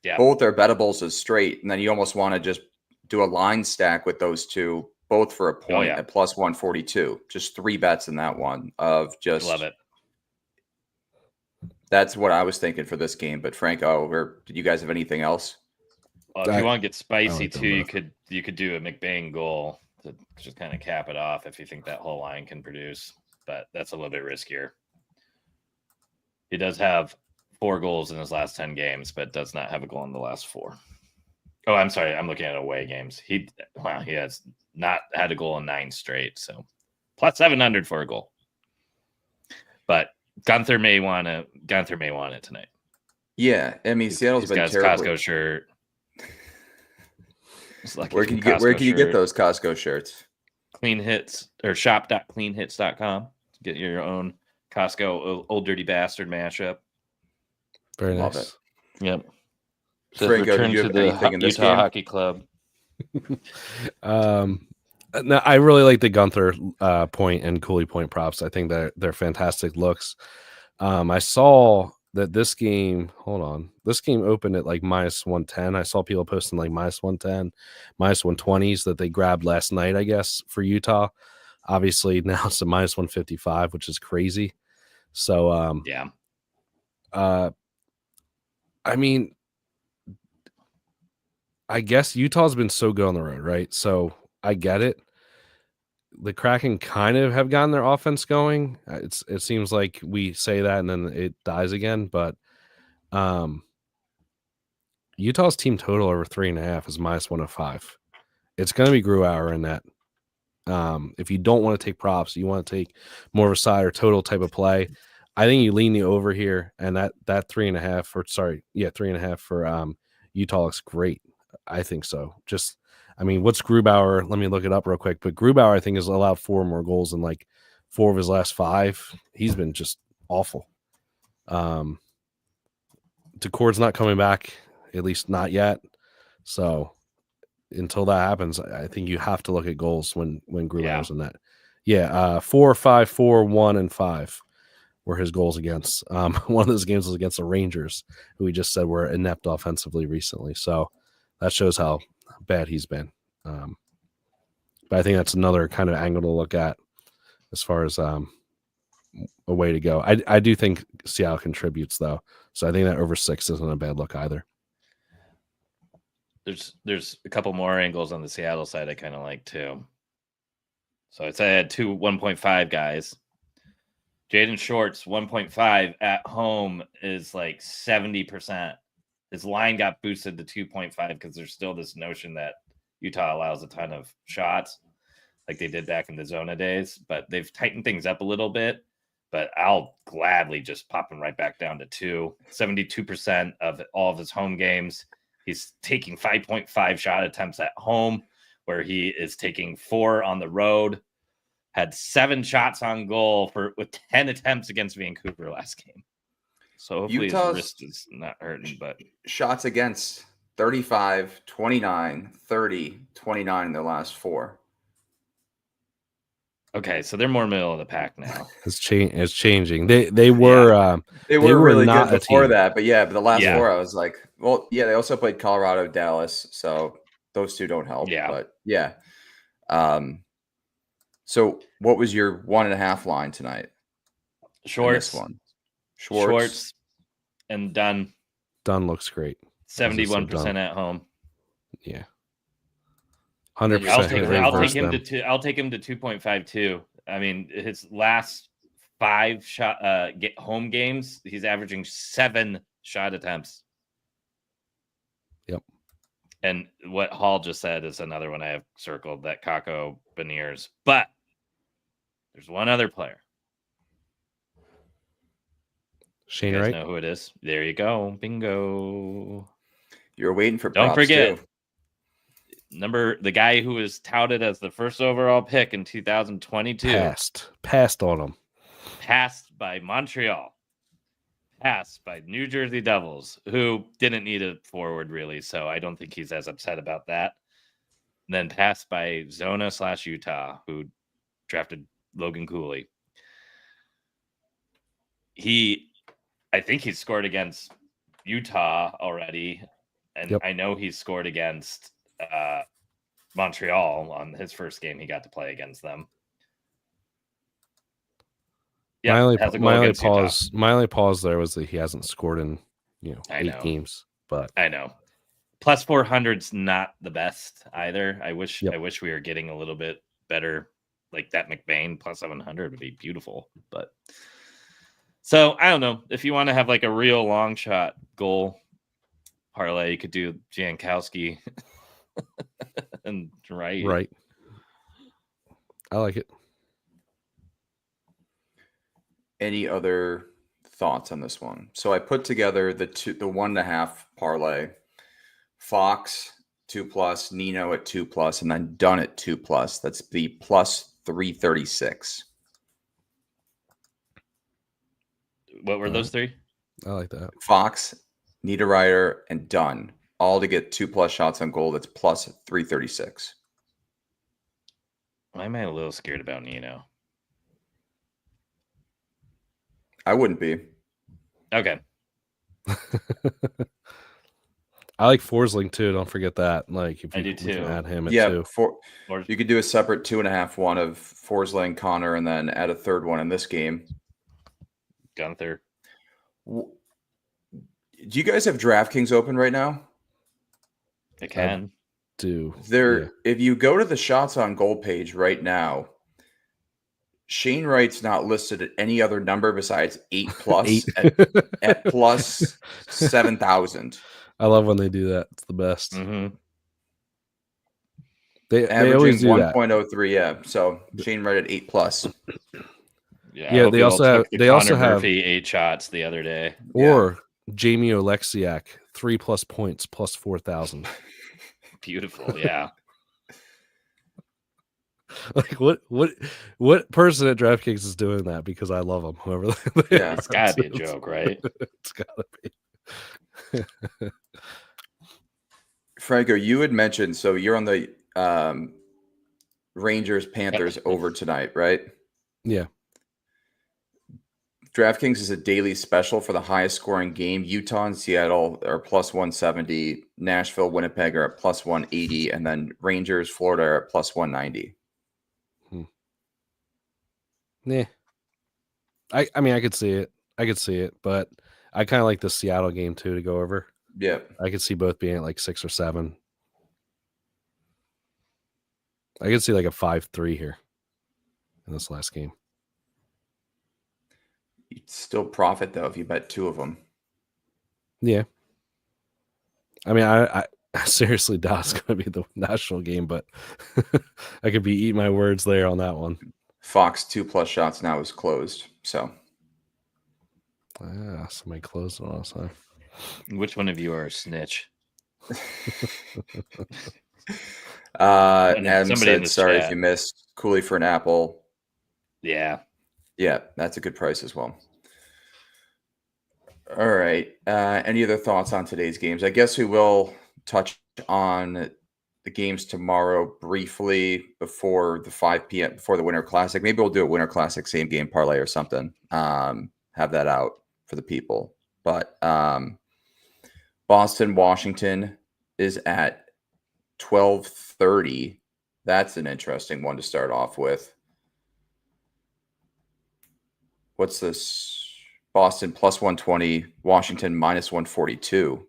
B: Yeah.
A: Both are bettables as straight. And then you almost want to just do a line stack with those two, both for a point at plus 142. Just 3 bets in that one of just
B: love it.
A: That's what I was thinking for this game. But Franco, did you guys have anything else?
B: Well, if you want to get spicy too, you could do a McBain goal to just kind of cap it off if you think that whole line can produce. But that's a little bit riskier. He does have 4 goals in his last 10 games, but does not have a goal in the last 4. Oh, I'm sorry. I'm looking at away games. He has not had a goal in 9 straight. So plus 700 for a goal. But Gunther may want it tonight.
A: Yeah. I mean, Seattle's been
B: got
A: terrible.
B: Costco shirt.
A: Where can you get those Costco shirts?
B: Clean Hits or shop.cleanhits.com. Get your own Costco Old Dirty Bastard mashup.
C: Very nice.
A: Love it.
B: Yep.
A: Franco,
B: return
A: did you
B: to
A: have
B: the
A: anything in this
B: Utah
A: game?
B: Hockey Club.
C: No, I really like the Gunther point and Cooley point props. I think they're fantastic looks. I saw that this game opened at like minus 110. I saw people posting like minus 110, minus 120s that they grabbed last night, I guess, for Utah. Obviously, now it's a minus 155, which is crazy. So, I mean, I guess Utah's been so good on the road, right? So I get it. The Kraken kind of have gotten their offense going. It seems like we say that and then it dies again. But Utah's team total over 3.5 is minus 105. It's going to be Grubauer in that. If you don't want to take props, you want to take more of a side or total type of play. I think you lean the over here, and that 3.5 for Utah looks great. I think so. What's Grubauer? Let me look it up real quick. But Grubauer, I think, has allowed 4 more goals in like 4 of his last 5. He's been just awful. Decord's not coming back, at least not yet. So until that happens, I think you have to look at goals when Grubauer's in that. Yeah, 4, 5, 4, 1, and 5 were his goals against. One of those games was against the Rangers, who we just said were inept offensively recently. So that shows how bad he's been. But I think that's another kind of angle to look at as far as a way to go. I do think Seattle contributes, though. So I think that over 6 isn't a bad look either.
B: There's a couple more angles on the Seattle side I kind of like too. So I said I had 2 1.5 guys. Jaden Short's 1.5 at home is like 70%. His line got boosted to 2.5 because there's still this notion that Utah allows a ton of shots like they did back in the Zona days, but they've tightened things up a little bit. But I'll gladly just pop him right back down to 2. 72% of all of his home games. He's taking 5.5 shot attempts at home, where he is taking 4 on the road. Had 7 shots on goal with 10 attempts against Vancouver last game. So hopefully his wrist is not hurting. But
A: shots against 35, 29, 30, 29 in their last 4.
B: Okay, so they're more middle of the pack now.
C: It's changing. They were
A: really
C: not
A: good before
C: a team.
A: that, but but the last 4 I was like, well, they also played Colorado, Dallas, so those 2 don't help.
B: Yeah.
A: But so what was your 1.5 line tonight?
B: Schwartz.
A: This one.
B: Schwartz and Dunn.
C: Dunn looks great.
B: 71% at home.
C: Yeah.
B: 100%. I'll take him to 2.52. I mean, his last 5 home games, he's averaging 7 shot attempts.
C: Yep.
B: And what Hall just said is another one I have circled, that Kakko Beniers. But there's one other player.
C: Shane
B: you guys
C: Wright.
B: Know who it is? There you go. Bingo.
A: You're waiting for
B: Don't
A: props
B: forget.
A: Too.
B: The guy who was touted as the first overall pick in 2022.
C: Passed on him.
B: Passed by Montreal. Passed by New Jersey Devils, who didn't need a forward really, so I don't think he's as upset about that. And then passed by Zona/Utah, who drafted Logan Cooley. I think he scored against Utah already, and I know he scored against Montreal on his first game he got to play against them.
C: Yeah, my only pause there was that he hasn't scored in 8 games. But
B: I know plus 400's not the best either. I wish we were getting a little bit better, like that McBain plus 700 would be beautiful. But so I don't know if you want to have like a real long shot goal parlay, you could do Jankowski and right.
C: I like it.
A: Any other thoughts on this one? So I put together the 1.5 parlay, Fox 2+, Nino at 2+, and then Dunn at 2+. That's the plus 336.
B: What were those 3?
C: I like that.
A: Fox, Niederreiter, and Dunn, all to get 2+ shots on goal. That's plus 336.
B: Why am I a little scared about Nino?
A: I wouldn't be.
B: Okay.
C: I like Forsling too. Don't forget that. Like if
B: I do too.
C: Add him at 2.
A: You could do a separate 2.5 one of Forsling, Connor, and then add a third one in this game.
B: Gunther.
A: Do you guys have DraftKings open right now?
B: I can.
A: If you go to the shots on goal page right now, Shane Wright's not listed at any other number besides 8+ at plus 7,000.
C: I love when they do that. It's the best.
B: Mm-hmm.
C: They always do
A: 1.03. Yeah. So Shane Wright at 8+.
B: Yeah.
C: They also have
B: Murphy 8 shots the other day.
C: Or Jamie Oleksiak 3+ points plus 4,000.
B: Beautiful. Yeah.
C: Like what person at DraftKings is doing that? Because I love them. Whoever.
B: It's gotta be a joke, right?
C: It's gotta be.
A: Franco, you had mentioned, so you're on the Rangers Panthers over tonight, right?
C: Yeah.
A: DraftKings is a daily special for the highest scoring game. Utah and Seattle are plus 170. Nashville, Winnipeg are at plus 180. And then Rangers, Florida are at plus 190.
C: Yeah. I mean, I could see it. But I kind of like the Seattle game too to go over.
A: Yeah.
C: I could see both being at like 6 or 7. I could see like a 5-3 here in this last game.
A: You'd still profit though if you bet 2 of them.
C: Yeah. I mean, I seriously doubt it's going to be the national game, but I could be eating my words there on that one.
A: Fox 2+ shots now is closed. So.
C: Somebody closed on us, huh?
B: Which one of you are a snitch?
A: Adam
B: somebody in
A: said,
B: the
A: sorry if
B: chat.
A: you missed Cooley for an apple.
B: Yeah.
A: Yeah, that's a good price as well. All right. Any other thoughts on today's games? I guess we will touch on the games tomorrow briefly before the 5 p.m. before the Winter Classic. Maybe we'll do a Winter Classic same game parlay or something. Have that out for the people. But Boston, Washington is at 12:30. That's an interesting one to start off with. What's this? Boston plus 120, Washington minus 142.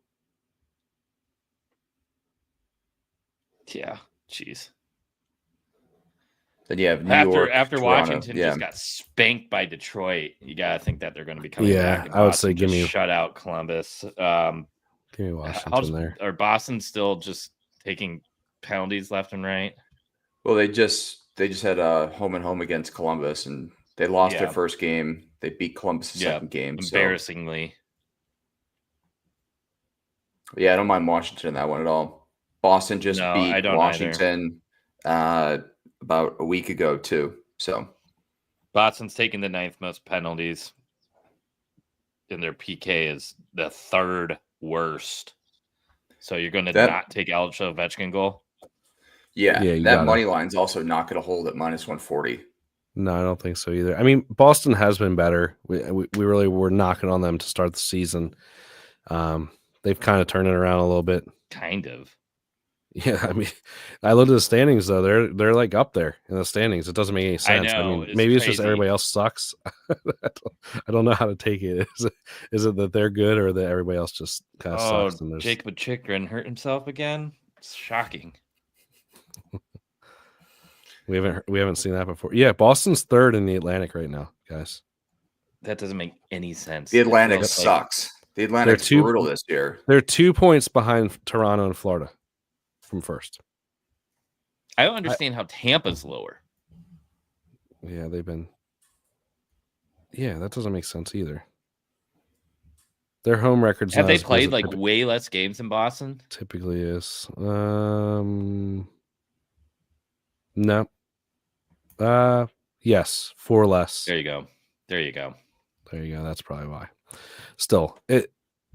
B: Yeah. Jeez.
A: Then you have New York,
B: After
A: Toronto.
B: Washington
A: Yeah.
B: just got spanked by Detroit, you gotta think that they're going to be coming back. And
C: I would say
B: Boston just shut out Columbus.
C: give me Washington there.
B: Are Boston still just taking penalties left and right?
A: Well, they just had a home and home against Columbus, and they lost their first game. They beat Columbus the second game.
B: Embarrassingly.
A: So. Yeah, I don't mind Washington in that one at all. Boston just beat Washington about a week ago too. So
B: Boston's taking the 9th most penalties, and their PK is the 3rd worst. So you're going to not take Alex Ovechkin goal?
A: Yeah, that money line's also not going to hold at minus 140.
C: No, I don't think so either. I mean, Boston has been better. We really were knocking on them to start the season. They've kind of turned it around a little bit.
B: Kind of.
C: Yeah, I mean, I looked at the standings though. They're like up there in the standings. It doesn't make any sense.
B: I know,
C: mean, maybe it's just everybody else sucks. I don't know how to take it. Is it that they're good or that everybody else just kind of sucks?
B: And Jacob Chikrin hurt himself again. It's shocking.
C: We haven't seen that before. Yeah, Boston's 3rd in the Atlantic right now, guys.
B: That doesn't make any sense.
A: The Atlantic sucks. The Atlantic's brutal this year.
C: They're 2 points behind Toronto and Florida from first.
B: I don't understand how Tampa's lower.
C: Yeah, they've been. Yeah, that doesn't make sense either. Their home records
B: have they played like way less games than Boston?
C: Typically is. No. Yes, 4 less.
B: There you go.
C: That's probably why. Still,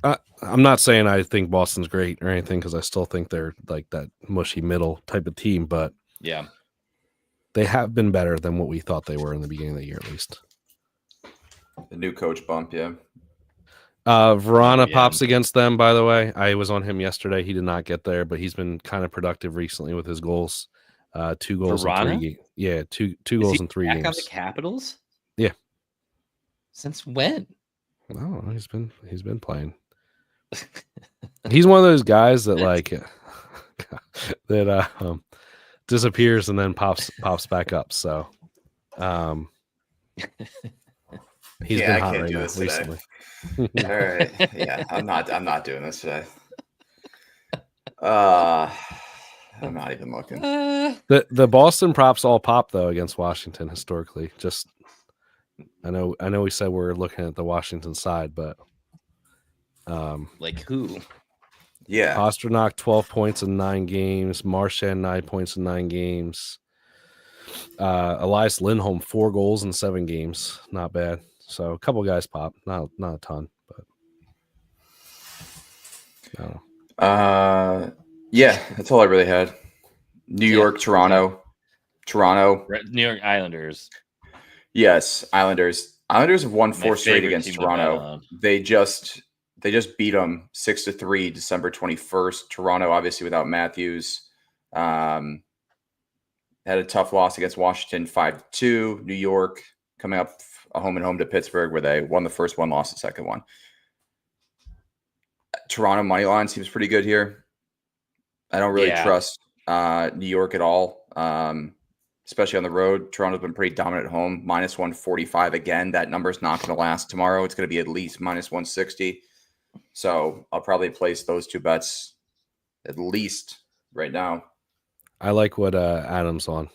C: I'm not saying I think Boston's great or anything because I still think they're like that mushy middle type of team, but
B: yeah,
C: they have been better than what we thought they were in the beginning of the year, at least.
A: The new coach bump, yeah.
C: Verona pops against them, by the way. I was on him yesterday. He did not get there, but he's been kind of productive recently with his goals. 2 goals
B: Verona?
C: in 3 games. Yeah, two goals in 3 games.
B: Back on the Capitals?
C: Yeah.
B: Since when?
C: No, he's been playing. He's one of those guys that like that disappears and then pops back up. So he's been hot right now recently.
A: All right. Yeah, I'm not doing this today. I'm not even looking.
C: The Boston props all pop though against Washington historically. Just I know we said we're looking at the Washington side, but
B: like who?
A: Yeah.
C: Pastrnak 12 points in 9 games, Marchand 9 points in 9 games. Elias Lindholm 4 goals in 7 games. Not bad. So a couple guys pop, not a ton, but I don't
A: know. Yeah, that's all I really had. New York, Toronto.
B: New York Islanders.
A: Yes, Islanders. Islanders have won 4 straight against Toronto. They just beat them 6-3 December 21st. Toronto, obviously without Matthews, had a tough loss against Washington 5-2. New York coming up a home and home to Pittsburgh where they won the first one, lost the second one. Toronto money line seems pretty good here. I don't really trust New York at all, especially on the road. Toronto's been pretty dominant at home. Minus 145 again. That number's not going to last tomorrow. It's going to be at least minus 160. So I'll probably place those 2 bets at least right now.
C: I like what Adam's on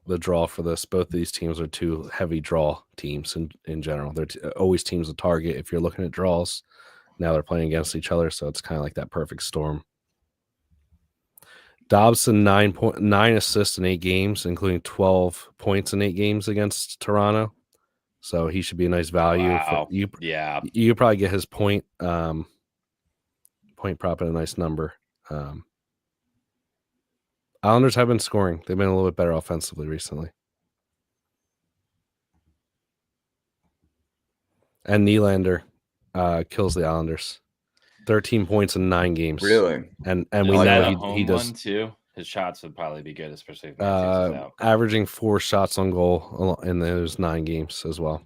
C: the draw for this. Both of these teams are 2 heavy draw teams in general. They're always teams to target if you're looking at draws. Now they're playing against each other, so it's kind of like that perfect storm. Dobson 9 assists in 8 games, including 12 points in 8 games against Toronto. So he should be a nice value.
B: Wow.
C: You could probably get his point prop at a nice number. Islanders have been scoring. They've been a little bit better offensively recently. And Nylander kills the Islanders. 13 points in 9 games.
A: Really?
C: And we know he does
B: one too. His shots would probably be good, especially if Matthews is out.
C: Averaging 4 shots on goal in those 9 games as well.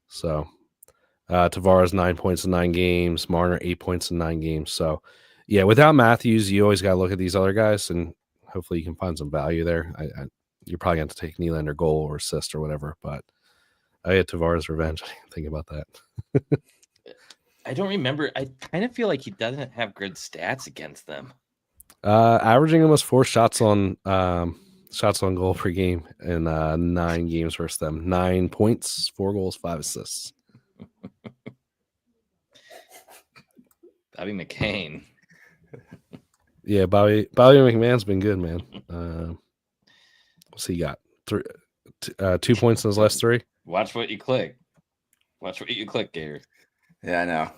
C: So Tavares 9 points in 9 games, Marner 8 points in 9 games. So yeah, without Matthews, you always got to look at these other guys, and hopefully you can find some value there. You're probably going to take Nylander goal or assist or whatever, but I had Tavares revenge. I didn't think about that.
B: I don't remember. I kind of feel like he doesn't have good stats against them.
C: Averaging almost 4 shots on goal per game in 9 games versus them. 9 points, 4 goals, 5 assists.
B: Bobby McCain.
C: Yeah, Bobby McMahon's been good, man. What's he got? 2 points in his last 3.
B: Watch what you click. Gator.
A: Yeah, I know.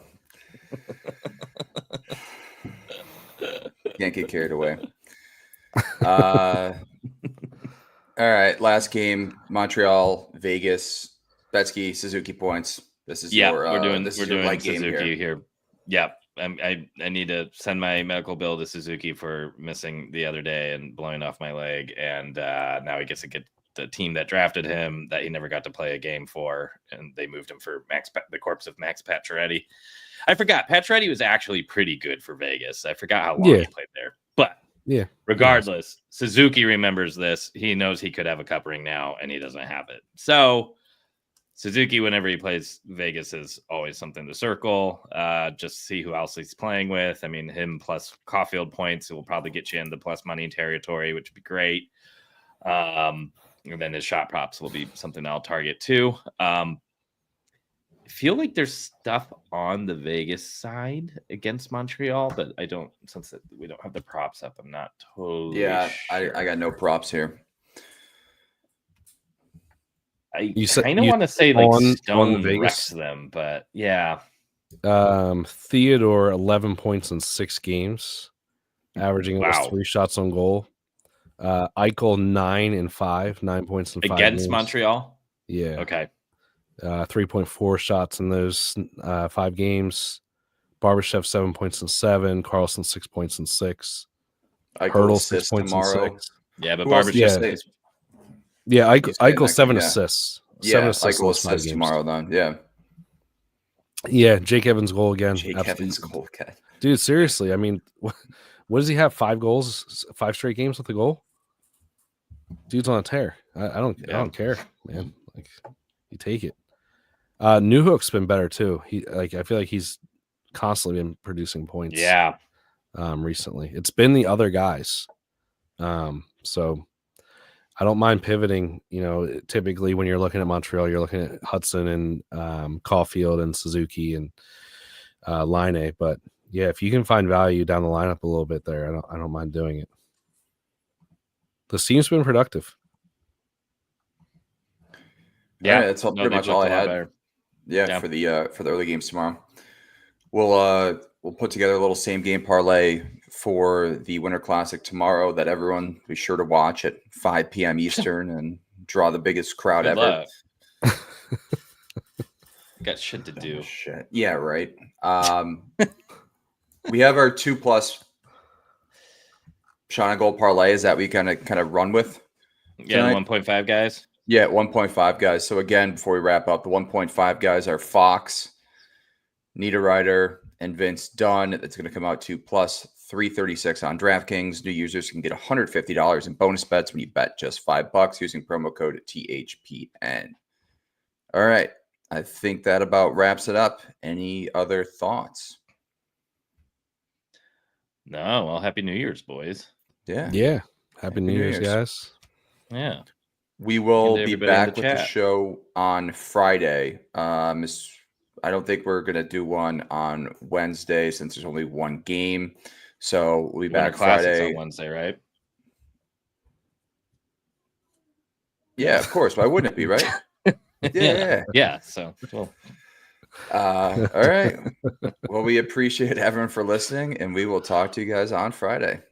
A: Can't get carried away. All right, last game: Montreal, Vegas, Betsky, Suzuki points. This is
B: we're doing
A: Suzuki
B: here. Yeah, I need to send my medical bill to Suzuki for missing the other day and blowing off my leg, and now he gets to get the team that drafted him that he never got to play a game for, and they moved him for the corpse of Max Pacioretty. I forgot Pacioretty was actually pretty good for Vegas. I forgot how long he played there, but regardless, Suzuki remembers this. He knows he could have a cup ring now, and he doesn't have it. So Suzuki, whenever he plays Vegas, is always something to circle. Just see who else he's playing with. I mean, him plus Caulfield points will probably get you in the plus money territory, which would be great. And then his shot props will be something I'll target too. I feel like there's stuff on the Vegas side against Montreal, but I don't, since we don't have the props up, I'm not totally sure.
A: I got no props here.
B: I kind of want to say like Stone wrecks them, but yeah.
C: Theodore 11 points in 6 games, averaging almost 3 shots on goal. Eichel 9 and 5, 9 points in 5
B: against
C: games.
B: Montreal.
C: Yeah.
B: Okay.
C: 3.4 shots in those 5 games. Barbashev 7 points in 7. Carlson 6 points in 6. Hurdle 6 points
A: tomorrow.
C: in 6.
B: Yeah, but Barbashev.
C: Yeah, Eichel 7 assists.
A: Yeah,
C: 7 assists
A: Eichel assists tomorrow then. Yeah.
C: Yeah, Jake Evans' goal again. Dude, seriously, I mean, what does he have? 5 goals, 5 straight games with a goal? Dude's on a tear. I don't care, man. Like, you take it. Newhook's been better too. I feel like he's constantly been producing points.
B: Yeah.
C: Recently, it's been the other guys. So I don't mind pivoting. You know, typically when you're looking at Montreal, you're looking at Hudson and Caulfield and Suzuki and Line. But yeah, if you can find value down the lineup a little bit there, I don't mind doing it. The team's been productive.
A: Yeah, that's pretty much all I had. Yeah, for the early games tomorrow. We'll put together a little same game parlay for the Winter Classic tomorrow that everyone be sure to watch at 5 p.m. Eastern and draw the biggest crowd ever.
B: Got shit to do.
A: Shit. Yeah, right. We have our 2+ shot on goal parlays that we kind of run with.
B: Yeah, the 1.5 guys.
A: Yeah, 1.5 guys. So again, before we wrap up, the 1.5 guys are Fox, Niederreiter, and Vince Dunn. That's going to come out to plus 336 on DraftKings. New users can get $150 in bonus bets when you bet just $5 using promo code THPN. All right. I think that about wraps it up. Any other thoughts?
B: No. Well, Happy New Year's, boys.
A: Yeah.
C: Yeah. Happy New Year's, guys.
B: Yeah.
A: We will be back with the show on Friday. I don't think we're going to do one on Wednesday since there's only one game. So we'll be
B: Winter
A: back
B: Classics
A: Friday.
B: on Wednesday, right?
A: Yeah, of course. Why wouldn't it be, right?
B: Yeah. So, well.
A: All right. Well, we appreciate everyone for listening, and we will talk to you guys on Friday.